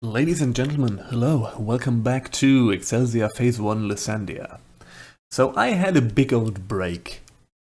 Ladies and gentlemen, hello, welcome back to Excelsior Phase One Lysandia. So I had a big old break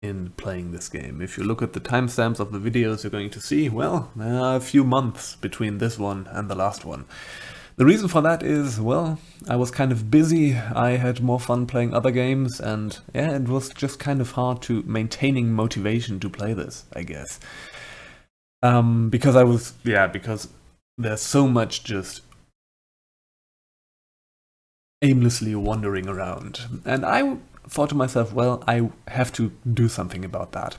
in playing this game. If you look at the timestamps of the videos, you're going to see, well, there are a few months between this one and the last one. The reason for that is, well, I was kind of busy, I had more fun playing other games, and yeah, it was just kind of hard to maintaining motivation to play this, I guess. Because there's so much just aimlessly wandering around. And I thought to myself, well, I have to do something about that.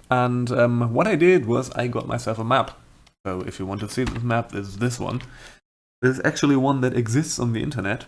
And what I did was I got myself a map. So if you want to see this map, there's this one. There's actually one that exists on the internet,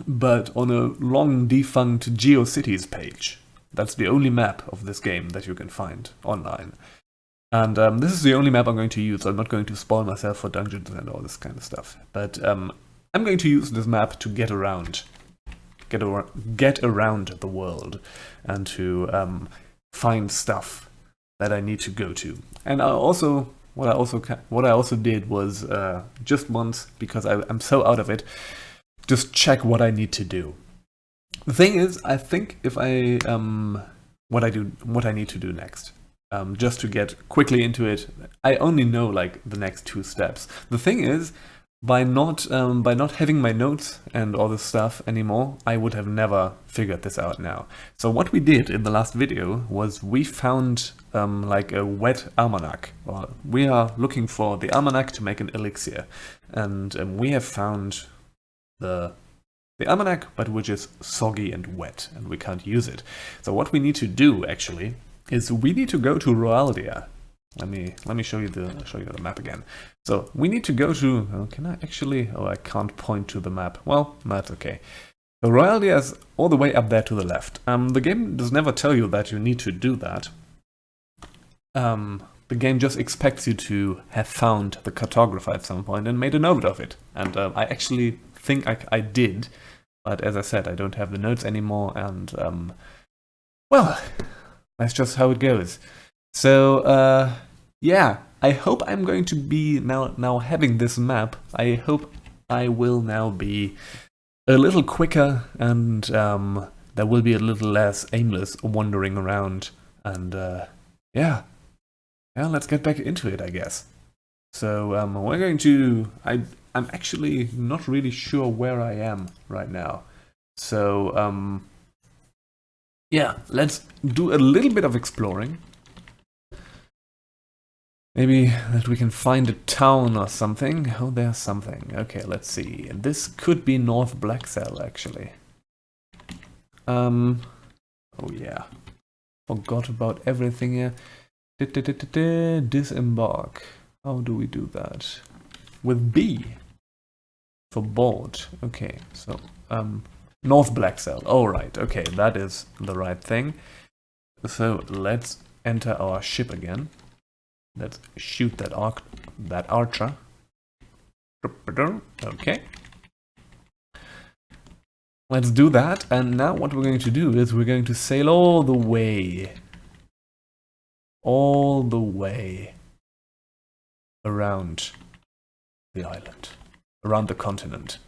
but on a long defunct GeoCities page. That's the only map of this game that you can find online. And this is the only map I'm going to use. I'm not going to spoil myself for dungeons and all this kind of stuff. But I'm going to use this map to get around the world, and to find stuff that I need to go to. And what I also did was just once, because I'm so out of it, just check what I need to do. The thing is, I think if I what I need to do next. Just to get quickly into it, I only know like the next two steps. The thing is, by not having my notes and all this stuff anymore, I would have never figured this out now. So what we did in the last video was we found like a wet almanac. Well, we are looking for the almanac to make an elixir, and we have found the almanac, but which is soggy and wet, and we can't use it. So what we need to do actually is we need to go to Roaldia. Let me show you the map again. So we need to go to. Can I actually? Oh, I can't point to the map. Well, that's okay. So Roaldia is all the way up there to the left. The game does never tell you that you need to do that. The game just expects you to have found the cartographer at some point and made a note of it. And I actually think I did, but as I said, I don't have the notes anymore. And well. That's just how it goes. So, yeah, I hope I'm going to be, now having this map, I hope I will now be a little quicker, and there will be a little less aimless wandering around. And, yeah, let's get back into it, I guess. So, we're going to, I'm actually not really sure where I am right now. So, yeah, let's do a little bit of exploring. Maybe that we can find a town or something. Oh, there's something. Okay, let's see. This could be North Blackcell, actually. Oh yeah. Forgot about everything here. Disembark. How do we do that? With B. For board. Okay, so, North Blackcell. Oh, right. Okay, that is the right thing. So let's enter our ship again. Let's shoot that archer. Okay. Let's do that. And now what we're going to do is we're going to sail all the way around the island, around the continent,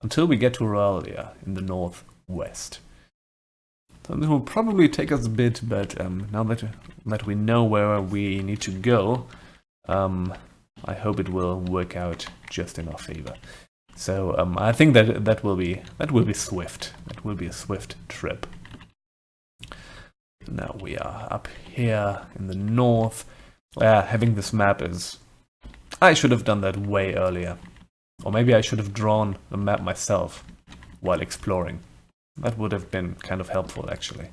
until we get to Roaldia in the northwest. So this will probably take us a bit, but now that we know where we need to go, I hope it will work out just in our favor. So I think that will be swift. That will be a swift trip. Now we are up here in the north. Having this map is. I should have done that way earlier. Or maybe I should have drawn the map myself while exploring. That would have been kind of helpful, actually.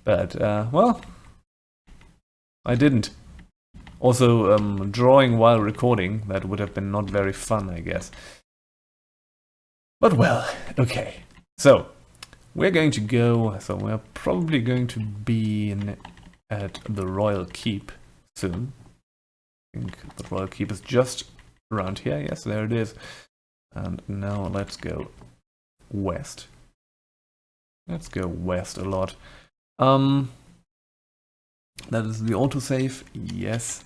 But, well, I didn't. Also, drawing while recording, that would have been not very fun, I guess. But, well, okay. So, we're going to go, so we're probably going to be at the Royal Keep soon. I think the Royal Keep is just around here. Yes, there it is. And now let's go west. Let's go west a lot. That is the autosave. Yes.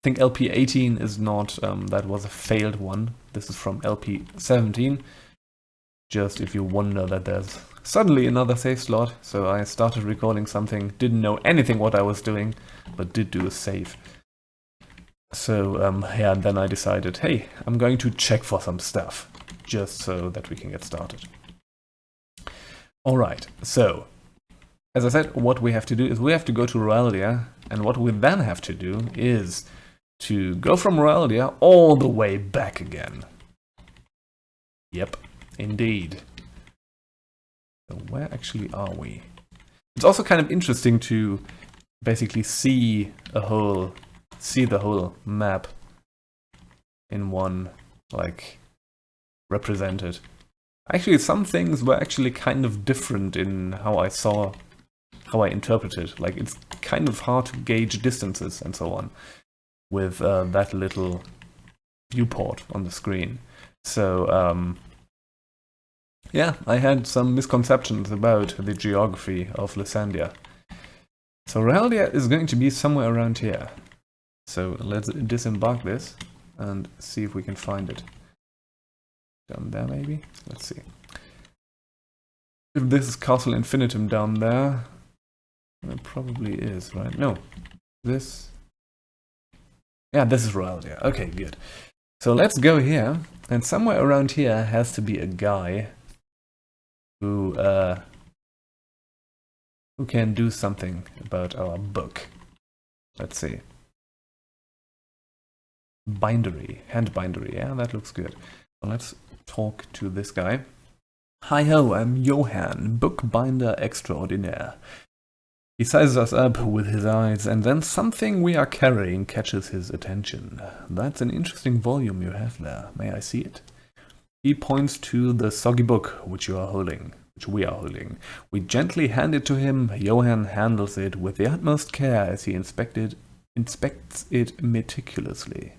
think LP 18 is not, that was a failed one. This is from LP 17. Just if you wonder that there's suddenly another save slot. So I started recording something, didn't know anything what I was doing, but did do a save. So yeah, and then I decided, hey, I'm going to check for some stuff, just so that we can get started. Alright, so, as I said, what we have to do is we have to go to Realdia, and what we then have to do is to go from Realdia all the way back again. Yep, indeed. So where actually are we? It's also kind of interesting to basically see the whole map in one, like, represented. Actually, some things were actually kind of different in how I interpreted. Like, it's kind of hard to gauge distances and so on with that little viewport on the screen. So, yeah, I had some misconceptions about the geography of Lysandia. So Realdia is going to be somewhere around here. So let's disembark this and see if we can find it. Down there, maybe? Let's see. If this is Castle Infinitum down there, it probably is, right? No. This... Yeah, this is Realdia. Okay, good. So let's go here, and somewhere around here has to be a guy who can do something about our book. Let's see. Bindery, hand bindery, yeah, that looks good. So let's talk to this guy. Hi ho, I'm Johann, bookbinder extraordinaire. He sizes us up with his eyes, and then something we are carrying catches his attention. That's an interesting volume you have there. May I see it? He points to the soggy book which we are holding. We gently hand it to him. Johann handles it with the utmost care as he inspects it meticulously.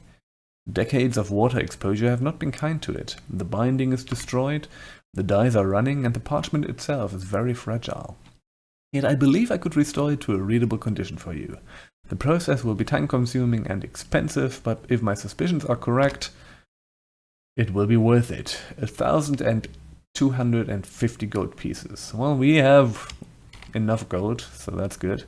Decades of water exposure have not been kind to it. The binding is destroyed, the dyes are running, and the parchment itself is very fragile. Yet I believe I could restore it to a readable condition for you. The process will be time-consuming and expensive, but if my suspicions are correct, it will be worth it. 1,250 gold pieces. Well, we have enough gold, so that's good.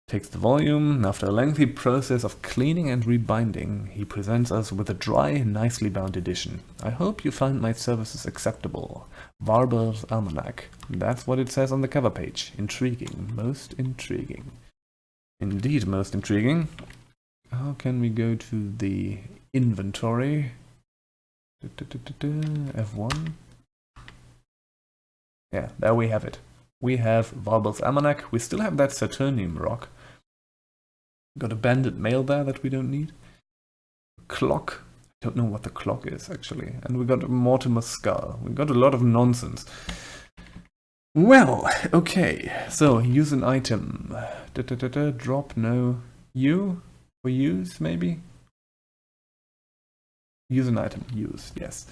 Takes the volume. After a lengthy process of cleaning and rebinding, he presents us with a dry, nicely bound edition. I hope you find my services acceptable. Warburg's Almanac. That's what it says on the cover page. Intriguing. Most intriguing. Indeed, most intriguing. How can we go to the inventory? F1. Yeah, there we have it. We have Warburg's Almanac. We still have that Saturnium rock. Got a banded mail there that we don't need. Clock. I don't know what the clock is, actually. And we got a Mortimer's skull. We got a lot of nonsense. Well, okay. So, use an item. Drop, no. You? For use, maybe? Use an item. Use, yes.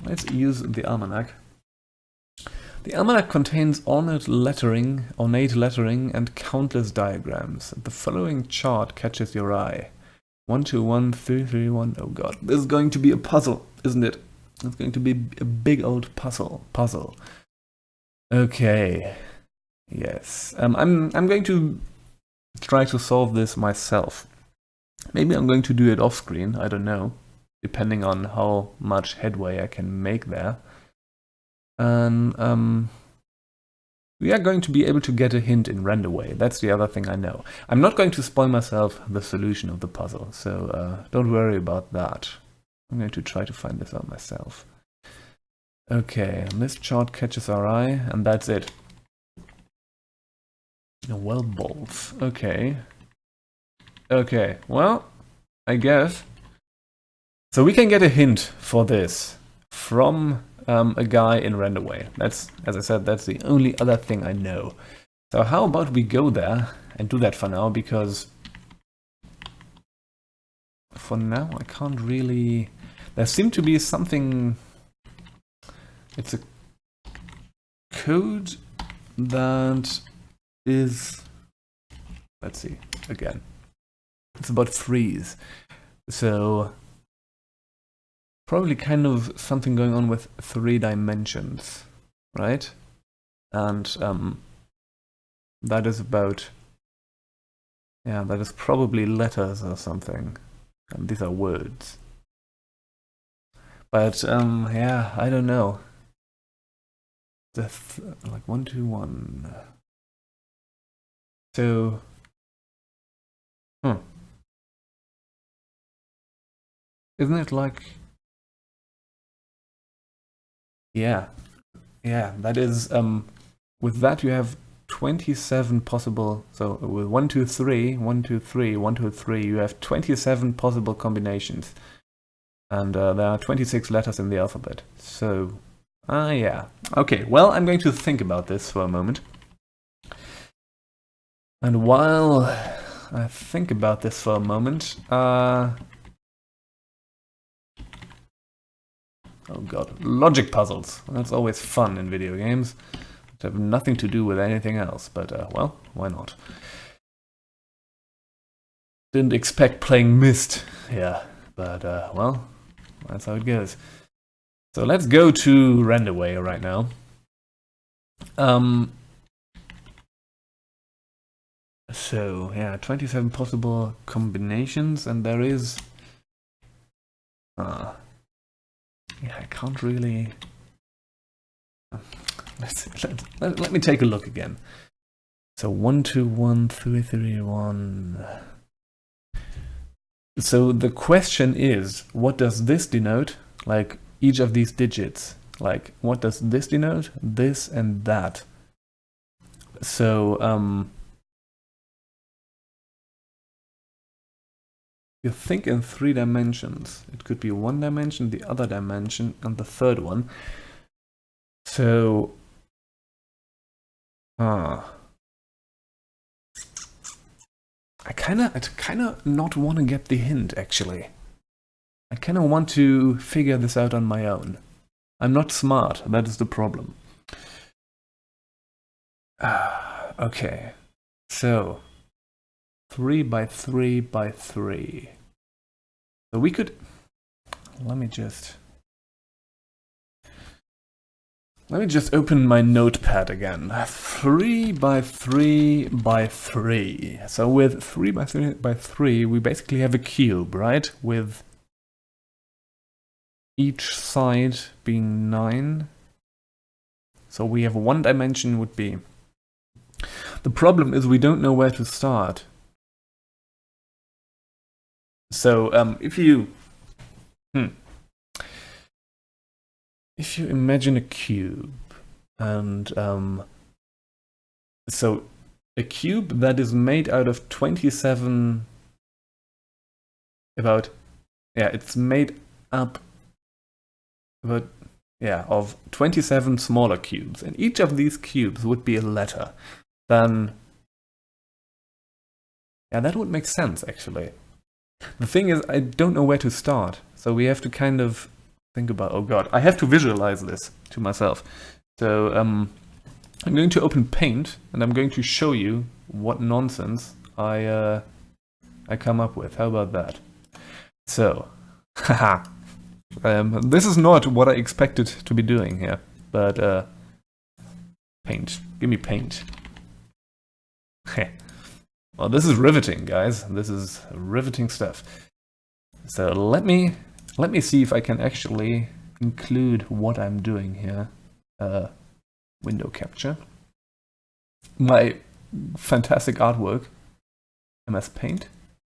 Let's use the Almanac. The Almanac contains ornate lettering, and countless diagrams. The following chart catches your eye. 121331. Oh god, this is going to be a puzzle, isn't it? It's going to be a big old puzzle. Okay. Yes. I'm going to try to solve this myself. Maybe I'm going to do it off screen, I don't know. Depending on how much headway I can make there. And we are going to be able to get a hint in RenderWay. That's the other thing I know. I'm not going to spoil myself the solution of the puzzle, so don't worry about that. I'm going to try to find this out myself. Okay, and this chart catches our eye, and that's it. Well, bolts. Okay. Okay, well, I guess. So we can get a hint for this from a guy in RenderWay. That's, as I said, that's the only other thing I know. So how about we go there and do that for now, because for now I can't really... There seemed to be something... It's a code that is... Let's see, again. It's about threes. So probably kind of something going on with 3 dimensions, right? And that is about, yeah, that is probably letters or something. And these are words. But yeah, I don't know. Like 1, 2, 1. So, isn't it like, yeah, that is, with that you have 27 possible, so with 1, 2, 3, 1, 2, 3, 1, 2, 3, you have 27 possible combinations. And there are 26 letters in the alphabet. So, yeah. Okay, well, I'm going to think about this for a moment. And while I think about this for a moment, oh god, logic puzzles. That's always fun in video games. They have nothing to do with anything else, but well, why not? Didn't expect playing Myst, yeah, but well, that's how it goes. So let's go to Renderway right now. So yeah, 27 possible combinations, and there is yeah, I can't really let me take a look again. So 1, 2, 1, 3, 3, 1. So the question is, what does this denote? Like each of these digits, like what does this denote? This and that. So you think in 3 dimensions. It could be 1 dimension, the other dimension, and the third one. So I kinda not want to get the hint, actually. I kinda want to figure this out on my own. I'm not smart, that is the problem. Okay, so 3 by 3 by 3. So we could, let me just open my notepad again. 3 by 3 by 3. So with 3 by 3 by 3, we basically have a cube, right? With each side being 9. So we have 1 dimension would be. The problem is we don't know where to start. So if you imagine a cube, and so a cube that is made out of 27, it's made up of 27 smaller cubes, and each of these cubes would be a letter, then yeah, that would make sense, actually. The thing is, I don't know where to start, so we have to kind of think about, oh god, I have to visualize this to myself. So I'm going to open Paint, and I'm going to show you what nonsense I come up with. How about that? So, haha. This is not what I expected to be doing here, but Paint. Give me Paint. Well, this is riveting, guys. This is riveting stuff. So let me see if I can actually include what I'm doing here. Window capture. My fantastic artwork. MS Paint.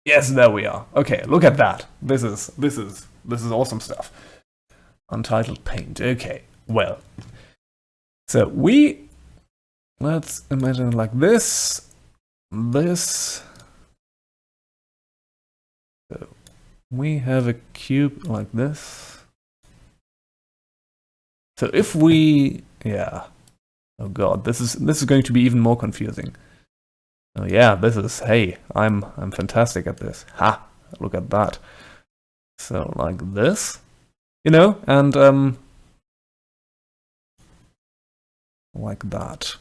Yes, there we are. Okay, look at that. This is awesome stuff. Untitled Paint. Okay, well. So let's imagine like this. So we have a cube like this. So if we, oh god, this is going to be even more confusing. Oh yeah, hey, I'm fantastic at this. Ha, look at that. So like this, and like that.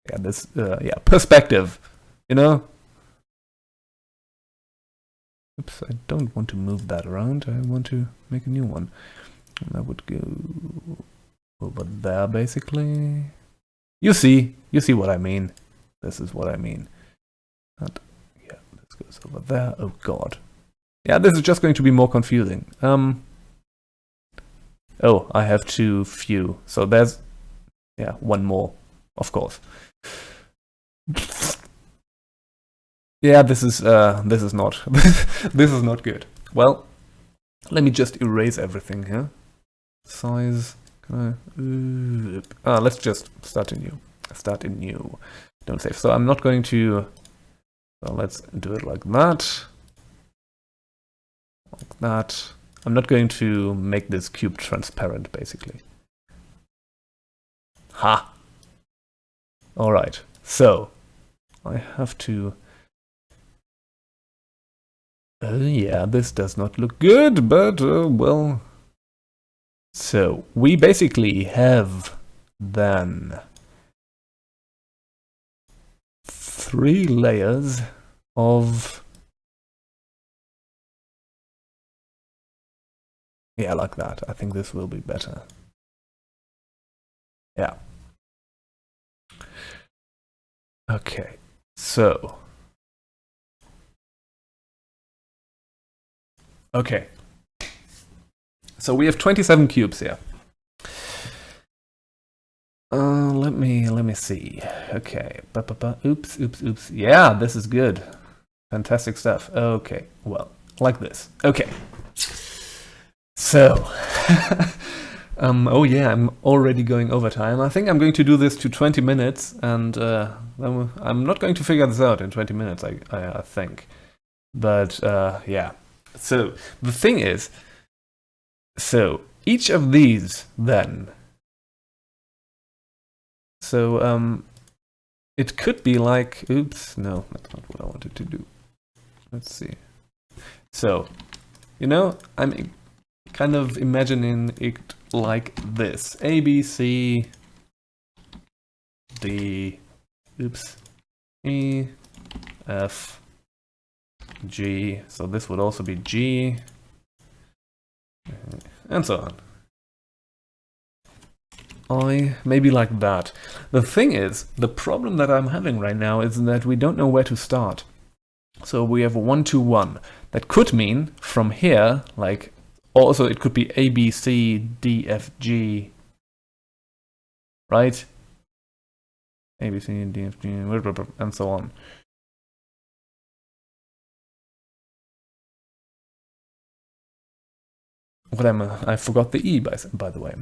Yeah, this, yeah, perspective, you know? Oops, I don't want to move that around. I want to make a new one. And that would go over there, basically. You see what I mean. This is what I mean. And yeah, this goes over there. Oh god. Yeah, this is just going to be more confusing. Oh, I have too few. So there's, yeah, one more, of course. Yeah, this is not this is not good. Well, let me just erase everything here. Size. Let's just start anew. Start anew. Don't save. So I'm not going to. So let's do it like that. Like that. I'm not going to make this cube transparent, basically. Ha! Alright, so I have to... yeah, this does not look good, but, well... So, we basically have, then... 3 layers of... Yeah, like that. I think this will be better. Yeah. Okay, so... Okay. So we have 27 cubes here. Let me see. Okay. Oops. Yeah, this is good. Fantastic stuff. Okay. Well, like this. Okay. So, oh yeah, I'm already going over time. I think I'm going to do this to 20 minutes, and I'm not going to figure this out in 20 minutes, I think. But, yeah. So, the thing is, so, each of these, then, so, it could be like, oops, no, that's not what I wanted to do. Let's see. So, you know, I'm kind of imagining it like this. A, B, C, D, oops, E, F, G. So this would also be G, and so on. I, maybe like that. The thing is, the problem that I'm having right now is that we don't know where to start. So we have a 1, 2, 1. That could mean from here, like, also it could be A, B, C, D, F, G, right? A, B, C, D, F, G, and so on. What am I? I forgot the E, by the way.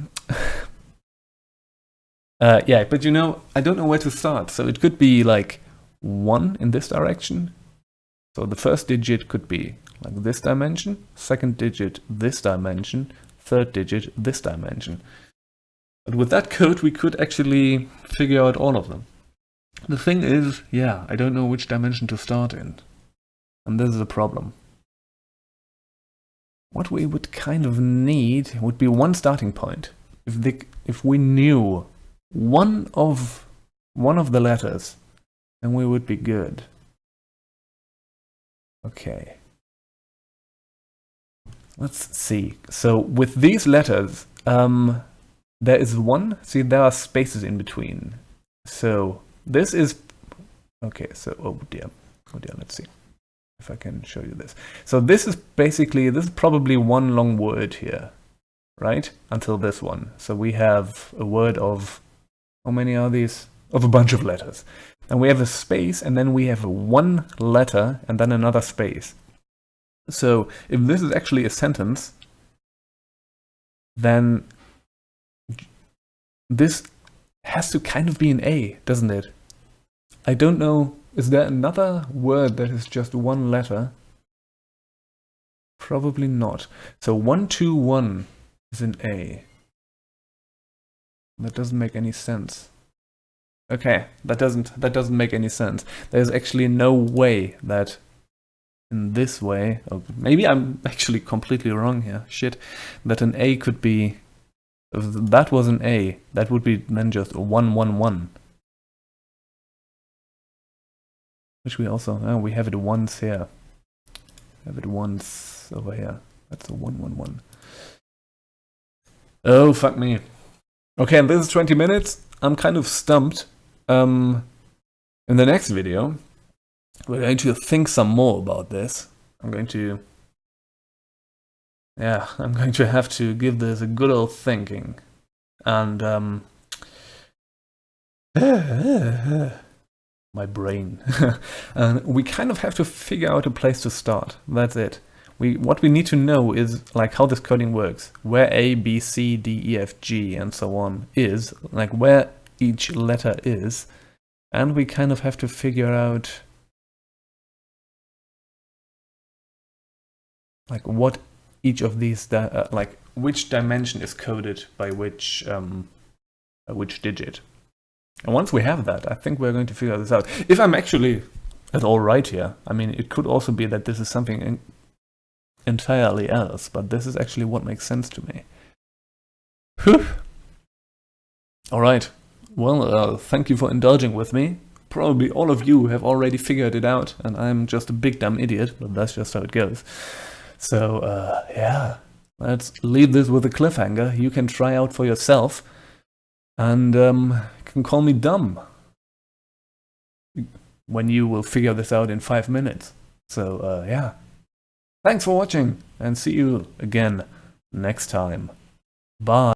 Yeah, but you know, I don't know where to start. So it could be like 1 in this direction. So the first digit could be like this dimension, second digit this dimension, third digit this dimension. But with that code, we could actually figure out all of them. The thing is, yeah, I don't know which dimension to start in. And this is a problem. What we would kind of need would be one starting point. If we knew one of the letters, then we would be good. Okay. Let's see. So with these letters, there is one. See, there are spaces in between. So this is okay. So oh dear. Let's see if I can show you this. So this is basically, this is probably one long word here, right? Until this one. So we have a word of, how many are these? Of a bunch of letters. And we have a space, and then we have one letter, and then another space. So if this is actually a sentence, then this has to kind of be an A, doesn't it? I don't know. Is there another word that is just one letter? Probably not. So 1, 2, 1 is an A. That doesn't make any sense. Okay, that doesn't make any sense. There's actually no way that in this way, oh, maybe I'm actually completely wrong here, shit, that an A could be, if that was an A, that would be then just a 1, 1, 1. which we also, we have it once here. Have it once over here. That's a 111. Oh, fuck me. Okay, and this is 20 minutes. I'm kind of stumped. In the next video, we're going to think some more about this. I'm going to have to give this a good old thinking. And, my brain. And we kind of have to figure out a place to start. That's it. What we need to know is like how this coding works, where A, B, C, D, E, F, G, and so on is, like where each letter is, and we kind of have to figure out like what each of these, like which dimension is coded by which digit. And once we have that, I think we're going to figure this out. If I'm actually at all right here, I mean, it could also be that this is something entirely else, but this is actually what makes sense to me. Whew. All right. Well, thank you for indulging with me. Probably all of you have already figured it out, and I'm just a big dumb idiot, but that's just how it goes. So, yeah, let's leave this with a cliffhanger. You can try out for yourself, and can call me dumb when you will figure this out in 5 minutes. So, yeah. Thanks for watching, and see you again next time. Bye.